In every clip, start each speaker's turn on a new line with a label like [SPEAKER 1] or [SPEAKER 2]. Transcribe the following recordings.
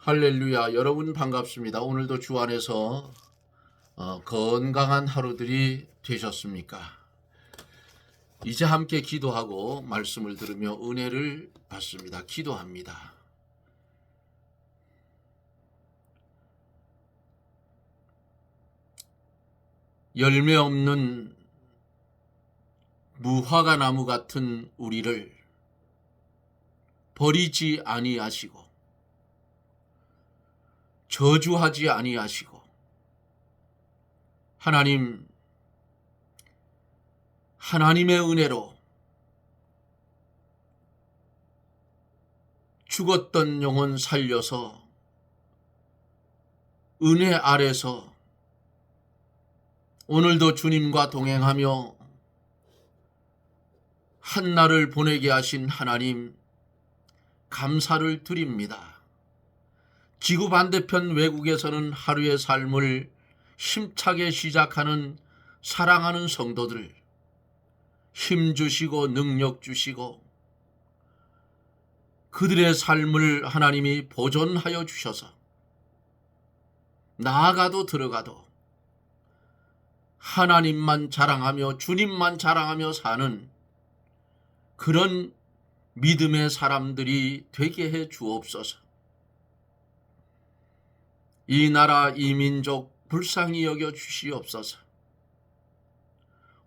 [SPEAKER 1] 할렐루야. 여러분 반갑습니다. 오늘도 주 안에서 건강한 하루들이 되셨습니까? 이제 함께 기도하고 말씀을 들으며 은혜를 받습니다. 기도합니다. 열매 없는 무화과 나무 같은 우리를 버리지 아니하시고 저주하지 아니하시고 하나님의 은혜로 죽었던 영혼 살려서 은혜 아래서 오늘도 주님과 동행하며 한날을 보내게 하신 하나님 감사를 드립니다. 지구 반대편 외국에서는 하루의 삶을 힘차게 시작하는 사랑하는 성도들 힘 주시고 능력 주시고 그들의 삶을 하나님이 보존하여 주셔서 나아가도 들어가도 하나님만 자랑하며 주님만 자랑하며 사는 그런 믿음의 사람들이 되게 해 주옵소서. 이 나라 이 민족 불쌍히 여겨 주시옵소서.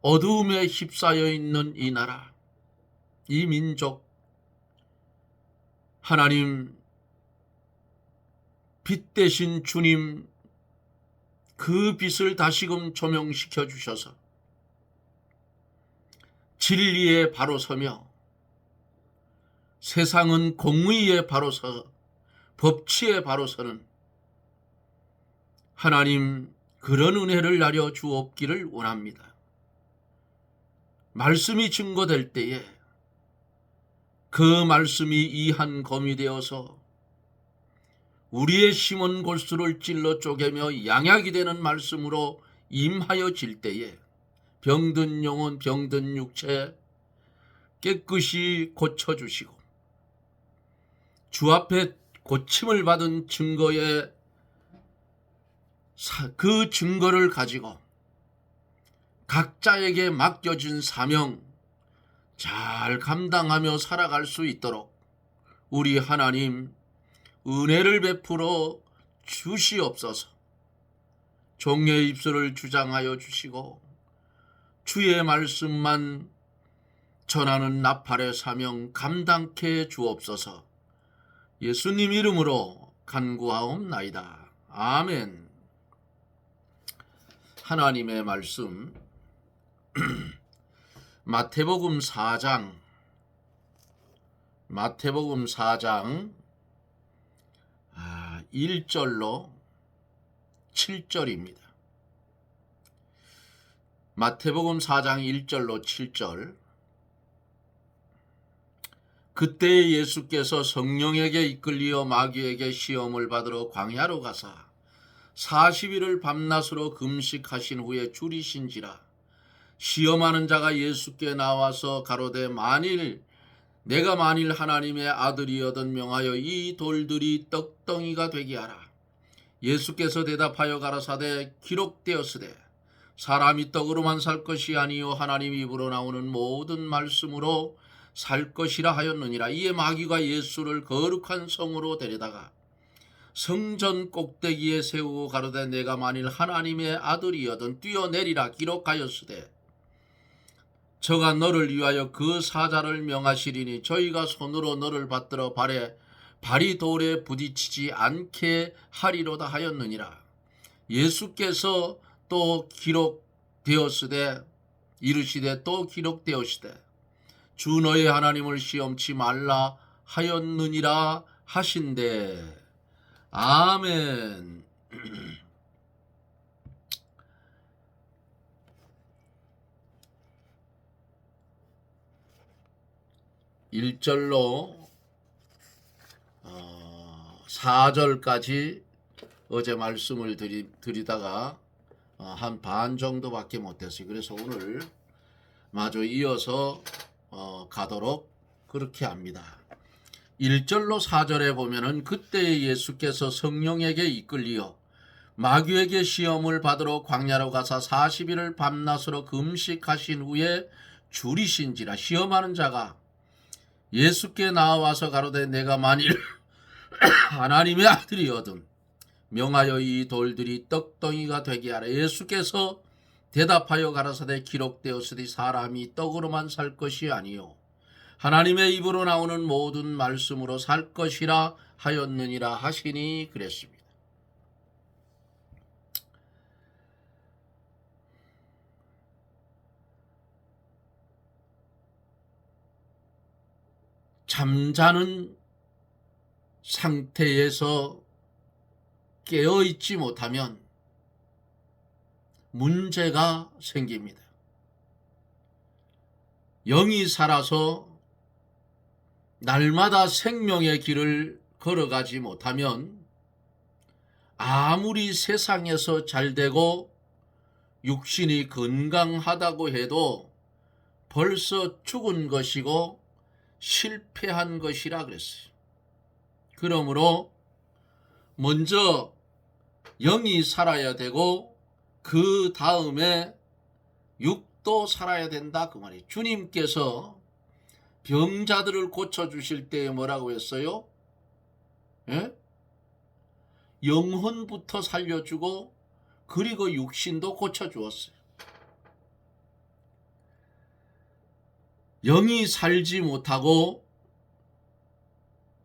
[SPEAKER 1] 어두움에 휩싸여 있는 이 나라 이 민족 하나님 빛 대신 주님 그 빛을 다시금 조명시켜 주셔서 진리에 바로 서며 세상은 공의에 바로 서 법치에 바로 서는 하나님 그런 은혜를 나려 주옵기를 원합니다. 말씀이 증거될 때에 그 말씀이 이한 검이 되어서 우리의 심은 골수를 찔러 쪼개며 양약이 되는 말씀으로 임하여질 때에 병든 영혼 병든 육체 깨끗이 고쳐주시고 주 앞에 고침을 받은 증거에 그 증거를 가지고 각자에게 맡겨진 사명 잘 감당하며 살아갈 수 있도록 우리 하나님 은혜를 베풀어 주시옵소서. 종의 입술을 주장하여 주시고 주의 말씀만 전하는 나팔의 사명 감당케 주옵소서. 예수님 이름으로 간구하옵나이다. 아멘. 하나님의 말씀 마태복음 4장 1절로 7절입니다. 마태복음 4장 1절로 7절. 그때 예수께서 성령에게 이끌리어 마귀에게 시험을 받으러 광야로 가사 40일을 밤낮으로 금식하신 후에 줄이신지라. 시험하는 자가 예수께 나와서 가로되 내가 만일 하나님의 아들이여든 명하여 이 돌들이 떡덩이가 되게 하라. 예수께서 대답하여 가라사대 기록되었으되 사람이 떡으로만 살 것이 아니요 하나님 입으로 나오는 모든 말씀으로 살 것이라 하였느니라. 이에 마귀가 예수를 거룩한 성으로 데려다가 성전 꼭대기에 세우고 가로되 내가 만일 하나님의 아들이여든 뛰어내리라 기록하였으되 저가 너를 위하여 그 사자를 명하시리니 저희가 손으로 너를 받들어 발이 돌에 부딪히지 않게 하리로다 하였느니라. 예수께서 또 기록되었으되 이르시되 또 기록되었으되 주 너의 하나님을 시험치 말라 하였느니라 하신대. 아멘. 1절로 4절까지 어제 말씀을 드리다가 한 반 정도밖에 못했어요. 그래서 오늘 마저 이어서 가도록 그렇게 합니다. 1절로 4절에 보면은 그때 예수께서 성령에게 이끌리어 마귀에게 시험을 받으러 광야로 가사 40일을 밤낮으로 금식하신 후에 줄이신지라. 시험하는 자가 예수께 나와서 가로되 내가 만일 하나님의 아들이거든 명하여 이 돌들이 떡덩이가 되게 하라. 예수께서 대답하여 가라사대 기록되었으니 사람이 떡으로만 살 것이 아니요 하나님의 입으로 나오는 모든 말씀으로 살 것이라 하였느니라 하시니 그랬습니다. 잠자는 상태에서 깨어있지 못하면 문제가 생깁니다. 영이 살아서 날마다 생명의 길을 걸어가지 못하면 아무리 세상에서 잘되고 육신이 건강하다고 해도 벌써 죽은 것이고 실패한 것이라 그랬어요. 그러므로 먼저 영이 살아야 되고 그 다음에 육도 살아야 된다 그 말이에요. 주님께서 병자들을 고쳐주실 때 뭐라고 했어요? 예? 영혼부터 살려주고 그리고 육신도 고쳐주었어요. 영이 살지 못하고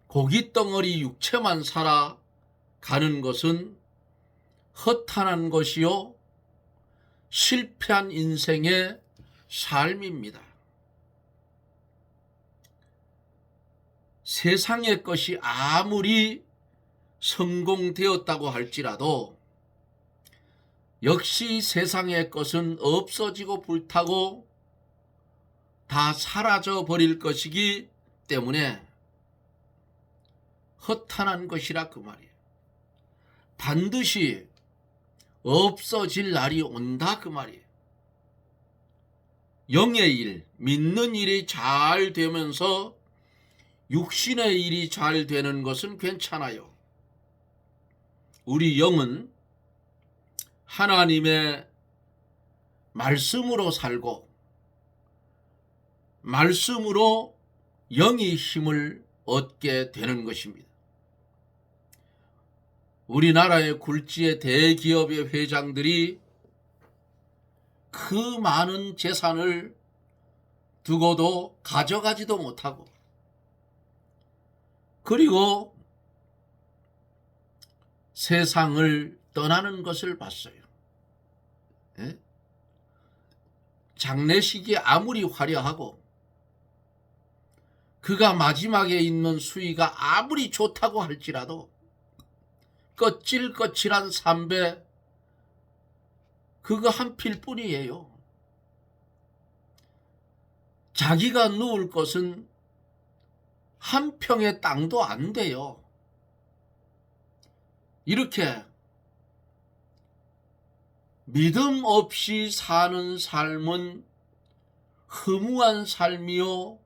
[SPEAKER 1] 고깃덩어리 육체만 살아가는 것은 허탄한 것이요 실패한 인생의 삶입니다. 세상의 것이 아무리 성공되었다고 할지라도 역시 세상의 것은 없어지고 불타고 다 사라져 버릴 것이기 때문에 허탄한 것이라 그 말이에요. 반드시 없어질 날이 온다 그 말이에요. 영의 일, 믿는 일이 잘 되면서 육신의 일이 잘 되는 것은 괜찮아요. 우리 영은 하나님의 말씀으로 살고 말씀으로 영이 힘을 얻게 되는 것입니다. 우리나라의 굴지의 대기업의 회장들이 그 많은 재산을 두고도 가져가지도 못하고 그리고 세상을 떠나는 것을 봤어요. 예? 장례식이 아무리 화려하고 그가 마지막에 있는 수위가 아무리 좋다고 할지라도 거칠거칠한 담배 그거 한 필뿐이에요. 자기가 누울 것은 한 평의 땅도 안 돼요. 이렇게 믿음 없이 사는 삶은 허무한 삶이요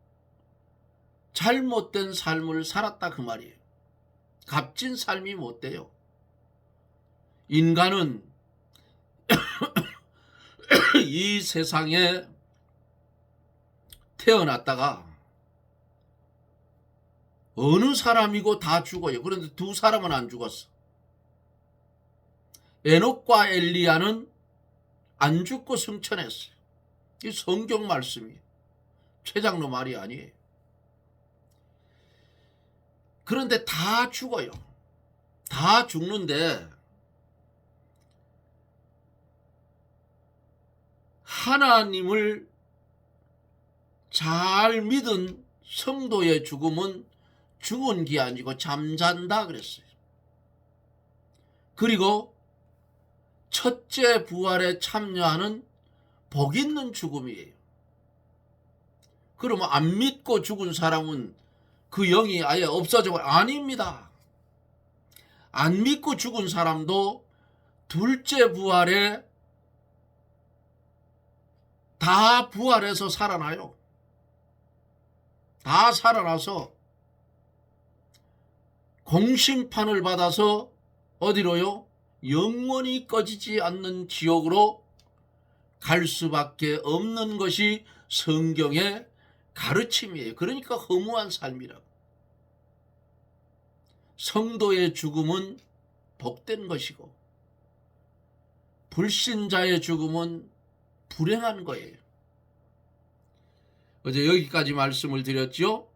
[SPEAKER 1] 잘못된 삶을 살았다 그 말이에요. 값진 삶이 못 돼요. 인간은 이 세상에 태어났다가 어느 사람이고 다 죽어요. 그런데 두 사람은 안 죽었어. 에녹과 엘리야는 안 죽고 승천했어요. 이 성경 말씀이에요. 최장로 말이 아니에요. 그런데 다 죽어요. 다 죽는데 하나님을 잘 믿은 성도의 죽음은 죽은 게 아니고 잠잔다 그랬어요. 그리고 첫째 부활에 참여하는 복 있는 죽음이에요. 그러면 안 믿고 죽은 사람은 그 영이 아예 없어져 버려. 아닙니다. 안 믿고 죽은 사람도 둘째 부활에 다 부활해서 살아나요. 다 살아나서 공심판을 받아서 어디로요? 영원히 꺼지지 않는 지옥으로 갈 수밖에 없는 것이 성경의 가르침이에요. 그러니까 허무한 삶이라고. 성도의 죽음은 복된 것이고 불신자의 죽음은 불행한 거예요. 어제 여기까지 말씀을 드렸죠.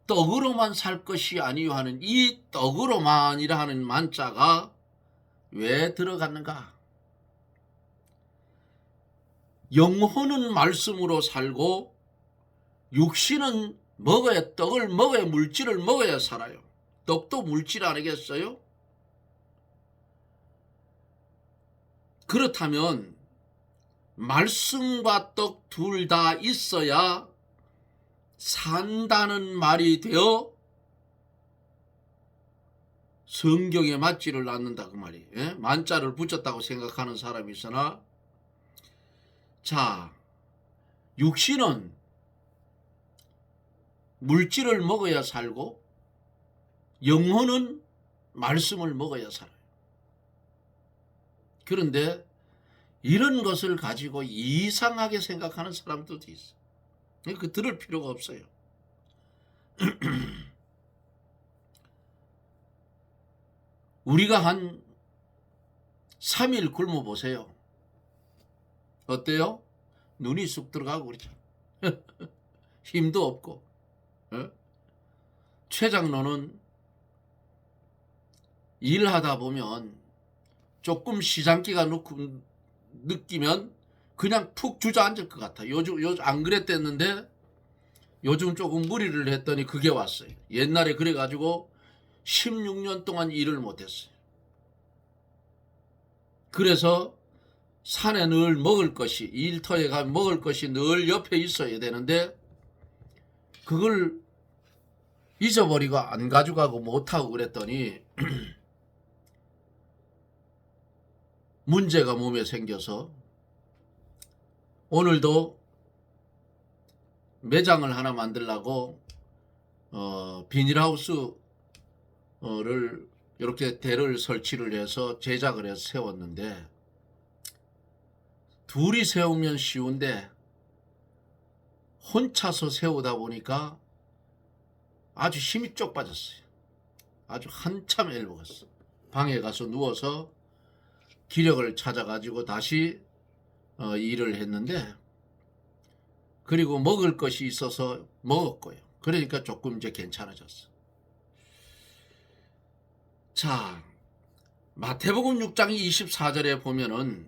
[SPEAKER 1] 떡으로만 살 것이 아니요 하는 이 떡으로만이라 하는 만자가 왜 들어갔는가? 영혼은 말씀으로 살고 육신은 먹어야, 떡을 먹어야, 물질을 먹어야 살아요. 떡도 물질 아니겠어요? 그렇다면 말씀과 떡 둘 다 있어야 산다는 말이 되어 성경에 맞지를 않는다 그 말이에요. 예? 만자를 붙였다고 생각하는 사람이 있으나, 자, 육신은 물질을 먹어야 살고 영혼은 말씀을 먹어야 살아요. 그런데 이런 것을 가지고 이상하게 생각하는 사람들도 있어요. 그 들을 필요가 없어요. 우리가 한 3일 굶어 보세요. 어때요? 눈이 쑥 들어가고 그렇죠. 힘도 없고. 최 장로는 일하다 보면 조금 시장기가 느끼면 그냥 푹 주저앉을 것 같아. 요즘 안 그랬댔는데 요즘 조금 무리를 했더니 그게 왔어요. 옛날에 그래가지고 16년 동안 일을 못했어요. 그래서 산에 늘 먹을 것이, 일터에 가면 먹을 것이 늘 옆에 있어야 되는데 그걸 잊어버리고 안 가져가고 못하고 그랬더니 문제가 몸에 생겨서 오늘도 매장을 하나 만들려고 비닐하우스를 이렇게 대를 설치를 해서 제작을 해서 세웠는데, 둘이 세우면 쉬운데 혼자서 세우다 보니까 아주 힘이 쪽 빠졌어요. 아주 한참 애를 먹었어. 방에 가서 누워서 기력을 찾아가지고 다시 일을 했는데, 그리고 먹을 것이 있어서 먹었고요. 그러니까 조금 이제 괜찮아졌어. 자, 마태복음 6장 24절에 보면은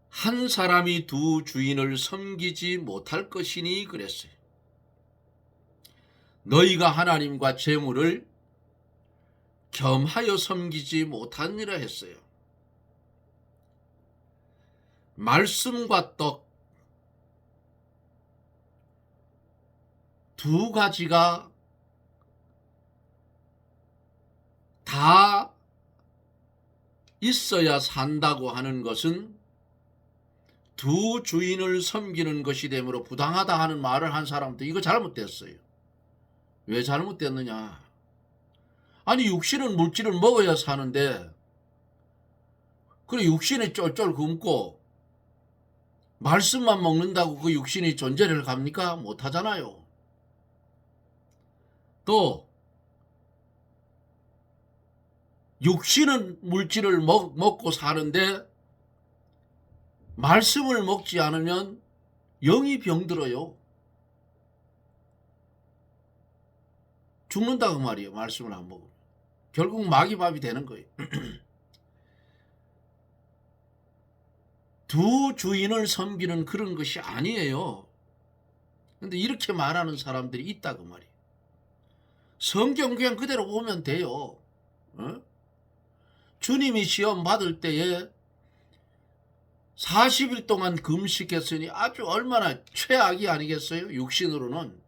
[SPEAKER 1] 한 사람이 두 주인을 섬기지 못할 것이니 그랬어요. 너희가 하나님과 재물을 겸하여 섬기지 못하니라 했어요. 말씀과 떡 두 가지가 다 있어야 산다고 하는 것은 두 주인을 섬기는 것이 되므로 부당하다 하는 말을 한 사람도 이거 잘못됐어요. 왜 잘못됐느냐? 아니, 육신은 물질을 먹어야 사는데 그래 육신이 쫄쫄 굶고 말씀만 먹는다고 그 육신이 존재를 갑니까? 못하잖아요. 또 육신은 물질을 먹고 사는데 말씀을 먹지 않으면 영이 병들어요. 죽는다고 말이에요. 말씀을 안 먹으면. 결국 마귀밥이 되는 거예요. 두 주인을 섬기는 그런 것이 아니에요. 근데 이렇게 말하는 사람들이 있다고 말이에요. 성경 그냥 그대로 보면 돼요. 주님이 시험 받을 때에 40일 동안 금식했으니 아주 얼마나 최악이 아니겠어요? 육신으로는.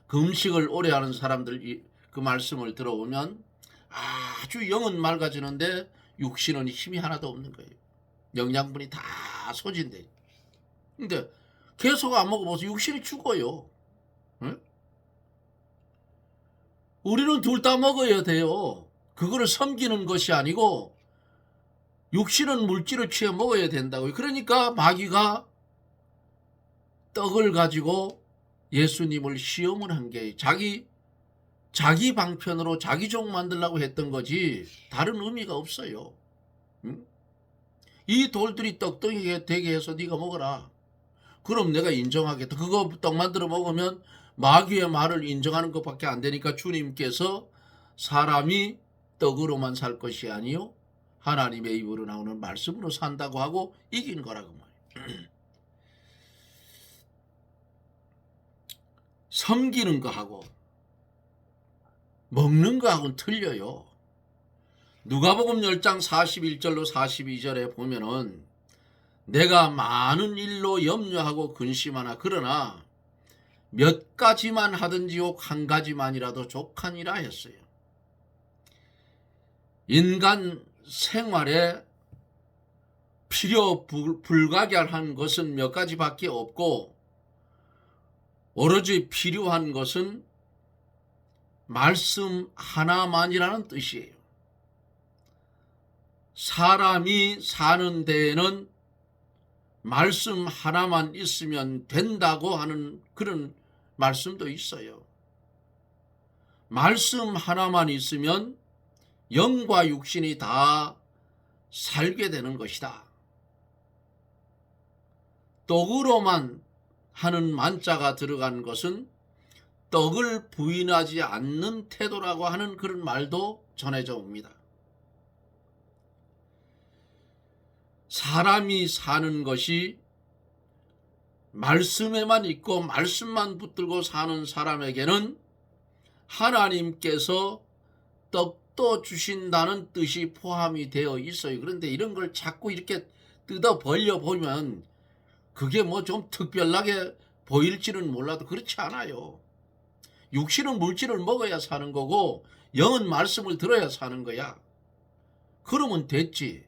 [SPEAKER 1] 금식을 오래 하는 사람들 그 말씀을 들어보면 아주 영은 맑아지는데 육신은 힘이 하나도 없는 거예요. 영양분이 다 소진돼. 근데
[SPEAKER 2] 계속 안 먹어봐서 육신이 죽어요. 응? 우리는 둘 다 먹어야 돼요. 그거를 섬기는 것이 아니고 육신은 물질을 취해 먹어야 된다고요. 그러니까 마귀가 떡을 가지고 예수님을 시험을 한 게 자기 방편으로 자기 종 만들려고 했던 거지 다른 의미가 없어요. 응? 이 돌들이 떡덩이게 되게 해서 네가 먹어라. 그럼 내가 인정하겠다. 그거 떡 만들어 먹으면 마귀의 말을 인정하는 것밖에 안 되니까 주님께서 사람이 떡으로만 살 것이 아니요 하나님의 입으로 나오는 말씀으로 산다고 하고 이긴 거라고 말이에요. 섬기는 거하고 먹는 거하고는 틀려요. 누가복음 10장 41절로 42절에 보면은 내가 많은 일로 염려하고 근심하나 그러나 몇 가지만 하든지 혹 한 가지만이라도 족하니라 했어요. 인간 생활에 필요 불가결한 것은 몇 가지밖에 없고 오로지 필요한 것은 말씀 하나만이라는 뜻이에요. 사람이 사는 데에는 말씀 하나만 있으면 된다고 하는 그런 말씀도 있어요. 말씀 하나만 있으면 영과 육신이 다 살게 되는 것이다. 떡으로만 하는 만자가 들어간 것은 떡을 부인하지 않는 태도라고 하는 그런 말도 전해져 옵니다. 사람이 사는 것이 말씀에만 있고 말씀만 붙들고 사는 사람에게는 하나님께서 떡도 주신다는 뜻이 포함이 되어 있어요. 그런데 이런 걸 자꾸 이렇게 뜯어 벌려 보면 그게 뭐 좀 특별하게 보일지는 몰라도 그렇지 않아요. 육신은 물질을 먹어야 사는 거고 영은 말씀을 들어야 사는 거야. 그러면 됐지.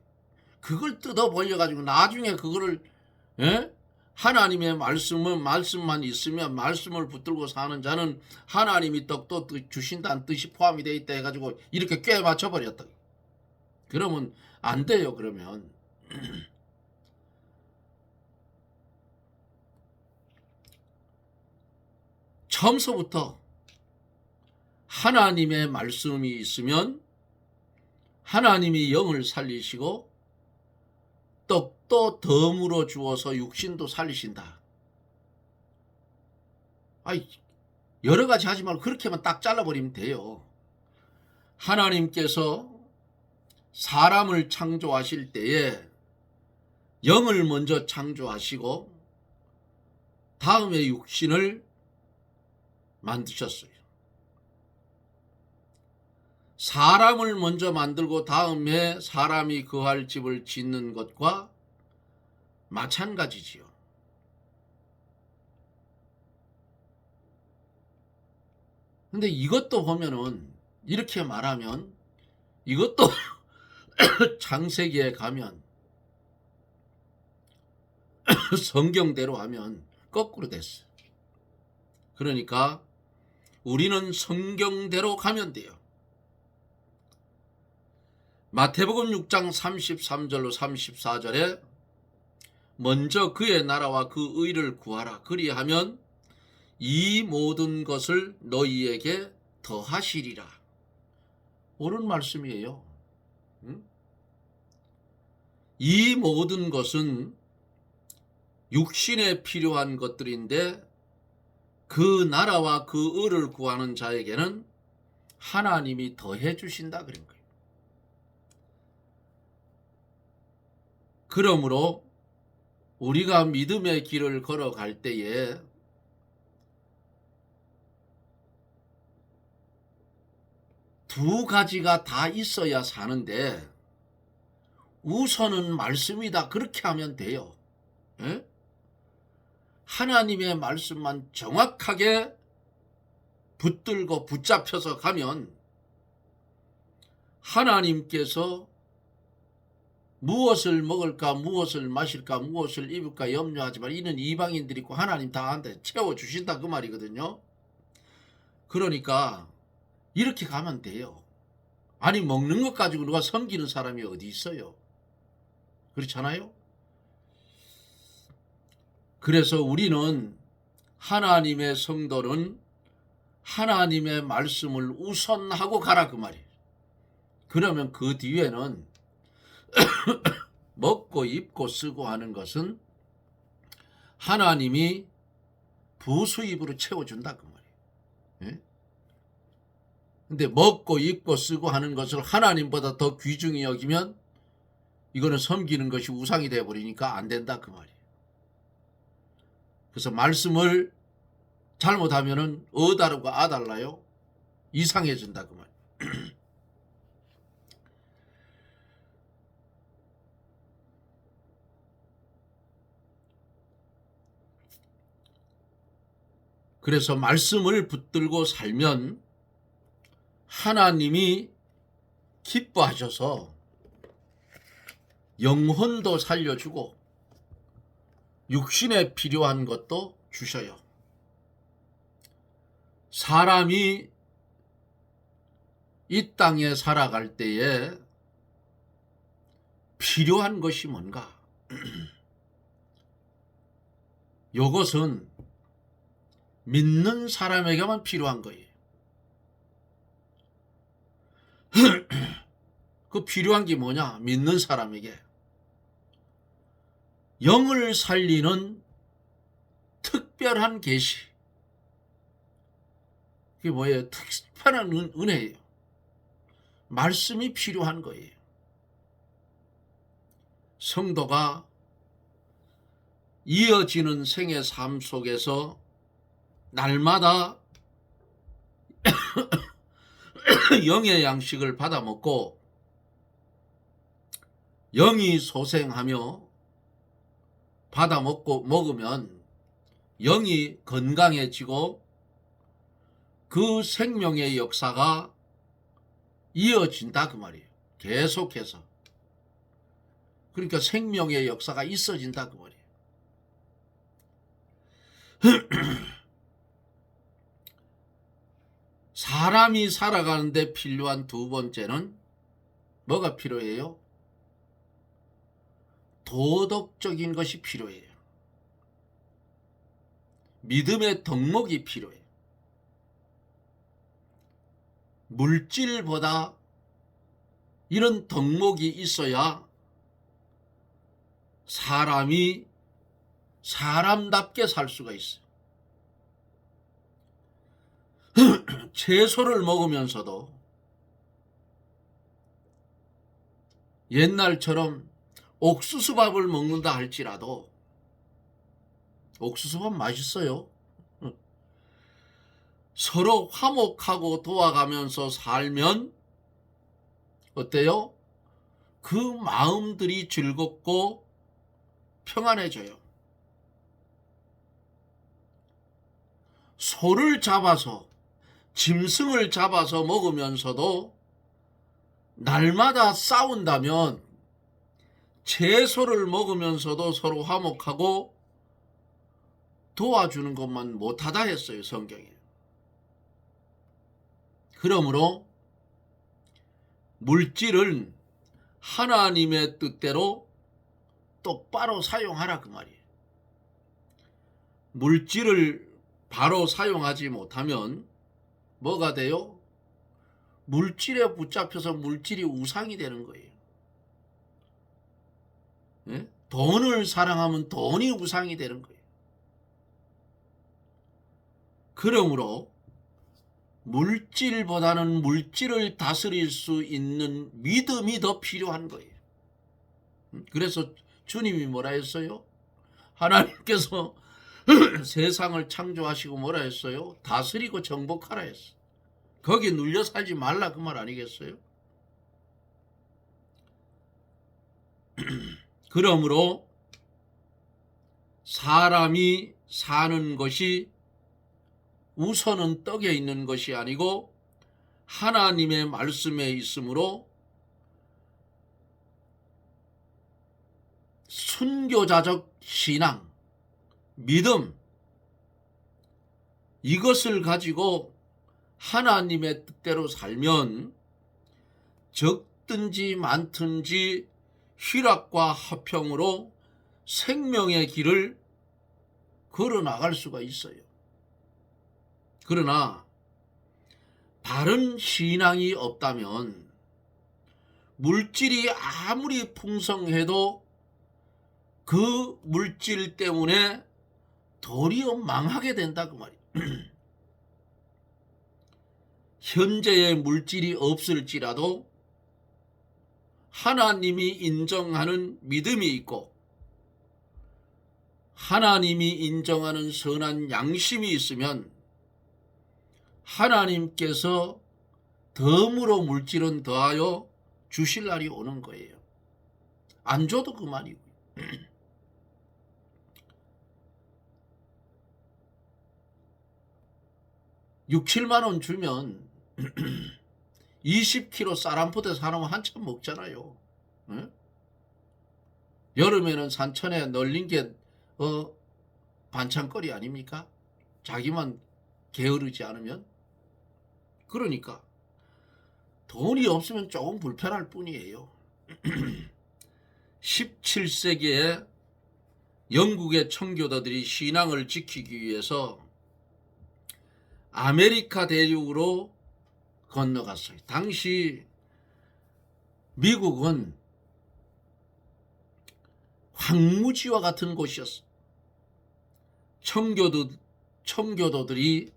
[SPEAKER 2] 그걸 뜯어 벌려가지고 나중에 그거를 하나님의 말씀만 있으면 말씀을 붙들고 사는 자는 하나님이 떡도 주신다는 뜻이 포함이 되어 있다 해가지고 이렇게 꽤 맞춰버렸다. 그러면 안 돼요. 그러면 처음서부터 하나님의 말씀이 있으면 하나님이 영을 살리시고 떡도 덤으로 주어서 육신도 살리신다. 아이, 여러 가지 하지 말고 그렇게만 딱 잘라버리면 돼요. 하나님께서 사람을 창조하실 때에 영을 먼저 창조하시고 다음에 육신을 만드셨어요. 사람을 먼저 만들고 다음에 사람이 거할 집을 짓는 것과 마찬가지지요. 근데 이것도 보면은 이렇게 말하면 이것도 창세기에 가면 성경대로 하면 거꾸로 됐어요. 그러니까 우리는 성경대로 가면 돼요. 마태복음 6장 33절로 34절에 먼저 그의 나라와 그 의를 구하라. 그리하면 이 모든 것을 너희에게 더하시리라. 옳은 말씀이에요. 이 모든 것은 육신에 필요한 것들인데 그 나라와 그 의를 구하는 자에게는 하나님이 더해 주신다 그런 거예요. 그러므로 우리가 믿음의 길을 걸어갈 때에 두 가지가 다 있어야 사는데 우선은 말씀이다 그렇게 하면 돼요. 에? 하나님의 말씀만 정확하게 붙들고 붙잡혀서 가면 하나님께서 무엇을 먹을까, 무엇을 마실까, 무엇을 입을까 염려하지만 이는 이방인들이 있고 하나님 다 한데 채워주신다 그 말이거든요. 그러니까 이렇게 가면 돼요. 아니 먹는 것 가지고 누가 섬기는 사람이 어디 있어요? 그렇잖아요. 그래서 우리는 하나님의 성도는 하나님의 말씀을 우선하고 가라 그 말이에요. 그러면 그 뒤에는 먹고 입고 쓰고 하는 것은 하나님이 부수입으로 채워준다 그 말이에요. 예? 근데 먹고 입고 쓰고 하는 것을 하나님보다 더 귀중히 여기면 이거는 섬기는 것이 우상이 되어버리니까 안 된다 그 말이에요. 그래서 말씀을 잘못하면은 어다르고 아달라요 이상해진다 그 말이에요. 그래서 말씀을 붙들고 살면 하나님이 기뻐하셔서 영혼도 살려주고 육신에 필요한 것도 주셔요. 사람이 이 땅에 살아갈 때에 필요한 것이 뭔가? 이것은 믿는 사람에게만 필요한 거예요. 그 필요한 게 뭐냐? 믿는 사람에게 영을 살리는 특별한 계시. 그게 뭐예요? 특별한 은혜예요. 말씀이 필요한 거예요. 성도가 이어지는 생의 삶 속에서 날마다 영의 양식을 받아 먹고 영이 소생하며 받아 먹으면 영이 건강해지고 그 생명의 역사가 이어진다 그 말이에요. 계속해서. 그러니까 생명의 역사가 있어진다 그 말이에요. 사람이 살아가는데 필요한 두 번째는 뭐가 필요해요? 도덕적인 것이 필요해요. 믿음의 덕목이 필요해요. 물질보다 이런 덕목이 있어야 사람이 사람답게 살 수가 있어요. 채소를 먹으면서도 옛날처럼 옥수수밥을 먹는다 할지라도 옥수수밥 맛있어요. 서로 화목하고 도와가면서 살면 어때요? 그 마음들이 즐겁고 평안해져요. 소를 잡아서 짐승을 잡아서 먹으면서도 날마다 싸운다면 채소를 먹으면서도 서로 화목하고 도와주는 것만 못하다 했어요, 성경에. 그러므로 물질은 하나님의 뜻대로 똑바로 사용하라 그 말이에요. 물질을 바로 사용하지 못하면 뭐가 돼요? 물질에 붙잡혀서 물질이 우상이 되는 거예요. 예? 돈을 사랑하면 돈이 우상이 되는 거예요. 그러므로 물질보다는 물질을 다스릴 수 있는 믿음이 더 필요한 거예요. 그래서 주님이 뭐라 했어요? 하나님께서 세상을 창조하시고 뭐라 했어요? 다스리고 정복하라 했어. 거기에 눌려 살지 말라 그 말 아니겠어요? 그러므로 사람이 사는 것이 우선은 떡에 있는 것이 아니고 하나님의 말씀에 있으므로 순교자적 신앙, 믿음, 이것을 가지고 하나님의 뜻대로 살면 적든지 많든지 희락과 화평으로 생명의 길을 걸어 나갈 수가 있어요. 그러나 바른 신앙이 없다면 물질이 아무리 풍성해도 그 물질 때문에 도리어 망하게 된다 그 말이에요. 현재의 물질이 없을지라도 하나님이 인정하는 믿음이 있고 하나님이 인정하는 선한 양심이 있으면 하나님께서 덤으로 물질은 더하여 주실 날이 오는 거예요. 안 줘도 그만이고. 6, 7만 원 주면 20kg 쌀 한 포대 사놓으면 한참 먹잖아요. 응? 여름에는 산천에 널린 게 반찬거리 아닙니까? 자기만 게으르지 않으면. 그러니까 돈이 없으면 조금 불편할 뿐이에요. 17세기에 영국의 청교도들이 신앙을 지키기 위해서 아메리카 대륙으로 건너갔어요. 당시 미국은 황무지와 같은 곳이었어요. 청교도들이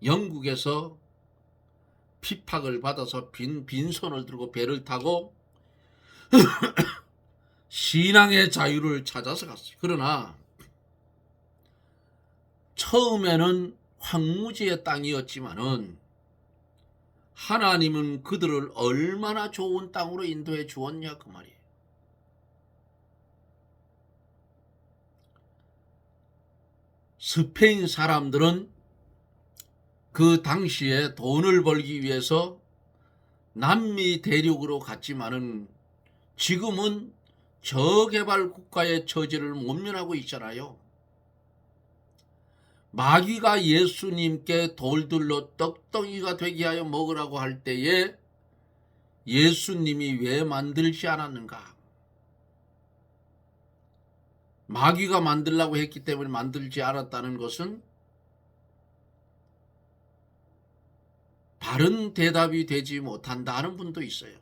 [SPEAKER 2] 영국에서 핍박을 받아서 빈손을 들고 배를 타고 신앙의 자유를 찾아서 갔어요. 그러나 처음에는 황무지의 땅이었지만은 하나님은 그들을 얼마나 좋은 땅으로 인도해 주었냐 그 말이에요. 스페인 사람들은 그 당시에 돈을 벌기 위해서 남미 대륙으로 갔지만은 지금은 저개발 국가의 처지를 모면하고 있잖아요. 마귀가 예수님께 돌들로 떡덩이가 되게 하여 먹으라고 할 때에 예수님이 왜 만들지 않았는가? 마귀가 만들라고 했기 때문에 만들지 않았다는 것은 바른 대답이 되지 못한다는 분도 있어요.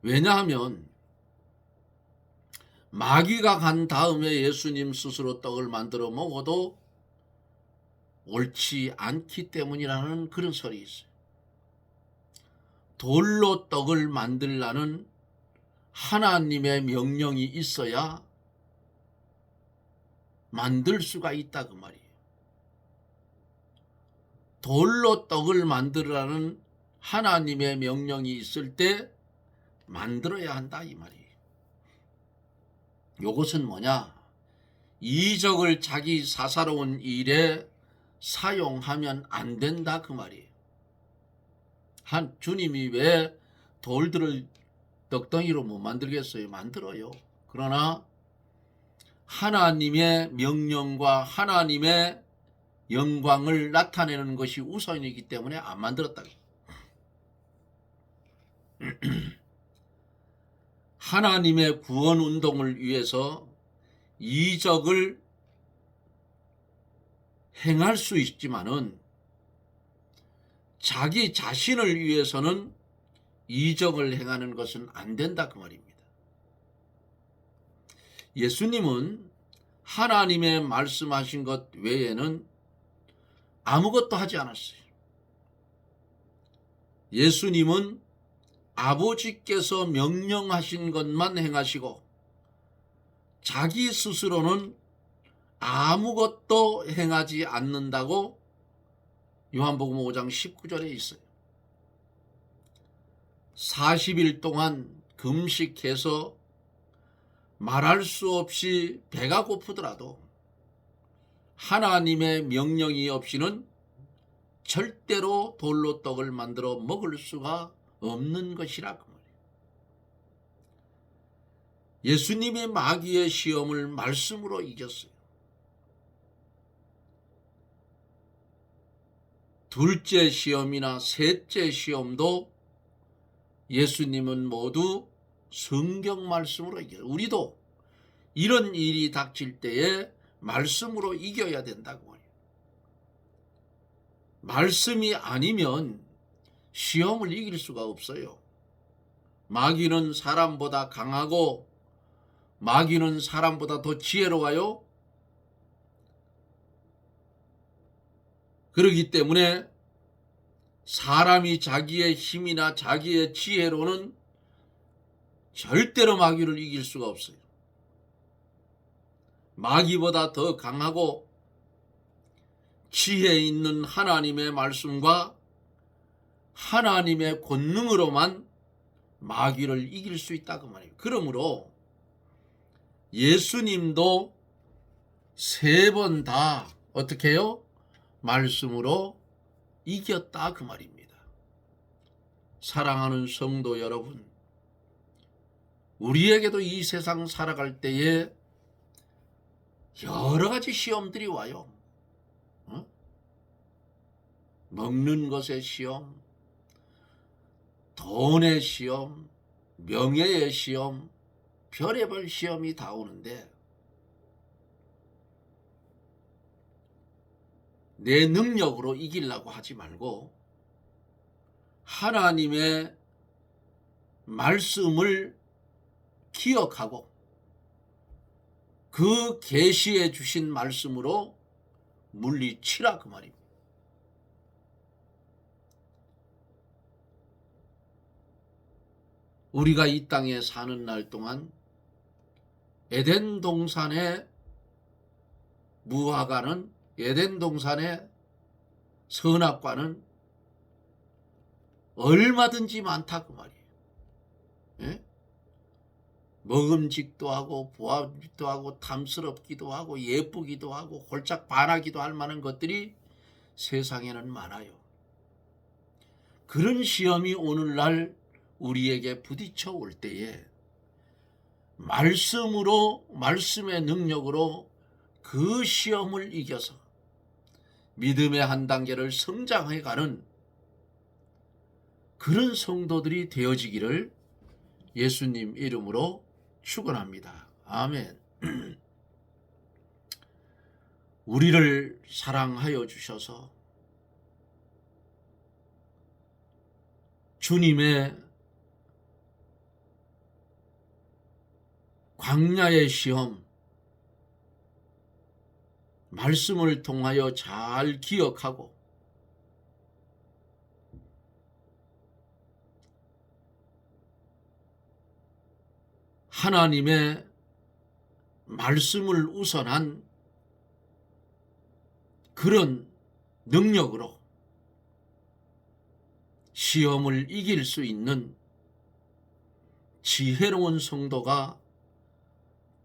[SPEAKER 2] 왜냐하면 마귀가 간 다음에 예수님 스스로 떡을 만들어 먹어도 옳지 않기 때문이라는 그런 설이 있어요. 돌로 떡을 만들라는 하나님의 명령이 있어야 만들 수가 있다 그 말이에요. 돌로 떡을 만들라는 하나님의 명령이 있을 때 만들어야 한다 이 말이에요. 요것은 뭐냐? 이적을 자기 사사로운 일에 사용하면 안 된다 그 말이에요. 주님이 왜 돌들을 떡덩이로 못 만들겠어요? 만들어요. 그러나 하나님의 명령과 하나님의 영광을 나타내는 것이 우선이기 때문에 안 만들었다. 하나님의 구원 운동을 위해서 이적을 행할 수 있지만은 자기 자신을 위해서는 이적을 행하는 것은 안 된다 그 말입니다. 예수님은 하나님의 말씀하신 것 외에는 아무것도 하지 않았어요. 예수님은 아버지께서 명령하신 것만 행하시고 자기 스스로는 아무것도 행하지 않는다고 요한복음 5장 19절에 있어요. 40일 동안 금식해서 말할 수 없이 배가 고프더라도 하나님의 명령이 없이는 절대로 돌로 떡을 만들어 먹을 수가 없는 것이라 그 말이에요. 예수님이 마귀의 시험을 말씀으로 이겼어요. 둘째 시험이나 셋째 시험도 예수님은 모두 성경 말씀으로 이겨요. 우리도 이런 일이 닥칠 때에 말씀으로 이겨야 된다고 말이에요. 말씀이 아니면 시험을 이길 수가 없어요. 마귀는 사람보다 강하고 마귀는 사람보다 더 지혜로워요. 그렇기 때문에 사람이 자기의 힘이나 자기의 지혜로는 절대로 마귀를 이길 수가 없어요. 마귀보다 더 강하고 지혜 있는 하나님의 말씀과 하나님의 권능으로만 마귀를 이길 수 있다 그 말이에요. 그러므로 예수님도 3번 다 어떻게 해요? 말씀으로 이겼다 그 말입니다. 사랑하는 성도 여러분, 우리에게도 이 세상 살아갈 때에 여러 가지 시험들이 와요. 먹는 것의 시험, 돈의 시험, 명예의 시험, 별의별 시험이 다 오는데 내 능력으로 이기려고 하지 말고 하나님의 말씀을 기억하고 그 계시해 주신 말씀으로 물리치라 그 말입니다. 우리가 이 땅에 사는 날 동안 에덴 동산의 무화과는 에덴 동산의 선악과는 얼마든지 많다 그 말이에요. 예? 먹음직도 하고 보암직도 하고 탐스럽기도 하고 예쁘기도 하고 홀짝 반하기도 할 만한 것들이 세상에는 많아요. 그런 시험이 오늘날 우리에게 부딪혀 올 때에 말씀으로, 말씀의 능력으로 그 시험을 이겨서 믿음의 한 단계를 성장해가는 그런 성도들이 되어지기를 예수님 이름으로 축원합니다. 아멘. 우리를 사랑하여 주셔서 주님의 광야의 시험, 말씀을 통하여 잘 기억하고 하나님의 말씀을 우선한 그런 능력으로 시험을 이길 수 있는 지혜로운 성도가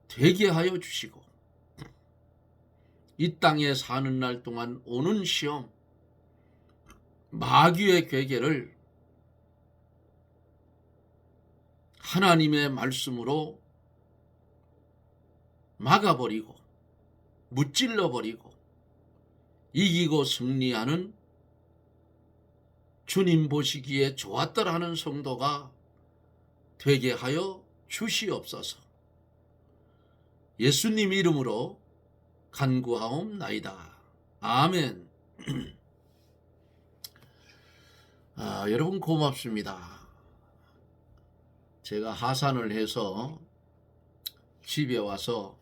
[SPEAKER 2] 되게 하여 주시고 이 땅에 사는 날 동안 오는 시험, 마귀의 괴계를 하나님의 말씀으로 막아버리고 무찔러버리고 이기고 승리하는 주님 보시기에 좋았더라 하는 성도가 되게 하여 주시옵소서. 예수님 이름으로 간구하옵나이다. 아멘. 여러분 고맙습니다. 제가 하산을 해서 집에 와서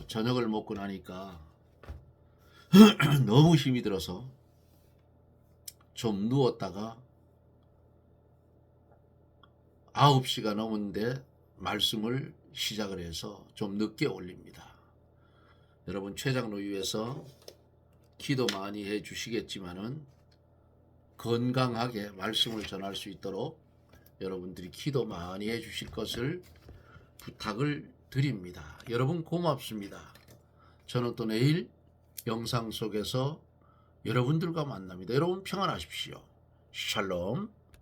[SPEAKER 2] 저녁을 먹고 나니까 너무 힘이 들어서 좀 누웠다가 9시가 넘었는데 말씀을 시작을 해서 좀 늦게 올립니다. 여러분 최장로 위해서 기도 많이 해 주시겠지만은 건강하게 말씀을 전할 수 있도록 여러분들이 기도 많이 해 주실 것을 부탁을 드립니다. 여러분 고맙습니다. 저는 또 내일 영상 속에서 여러분들과 만납니다. 여러분 평안하십시오. 샬롬.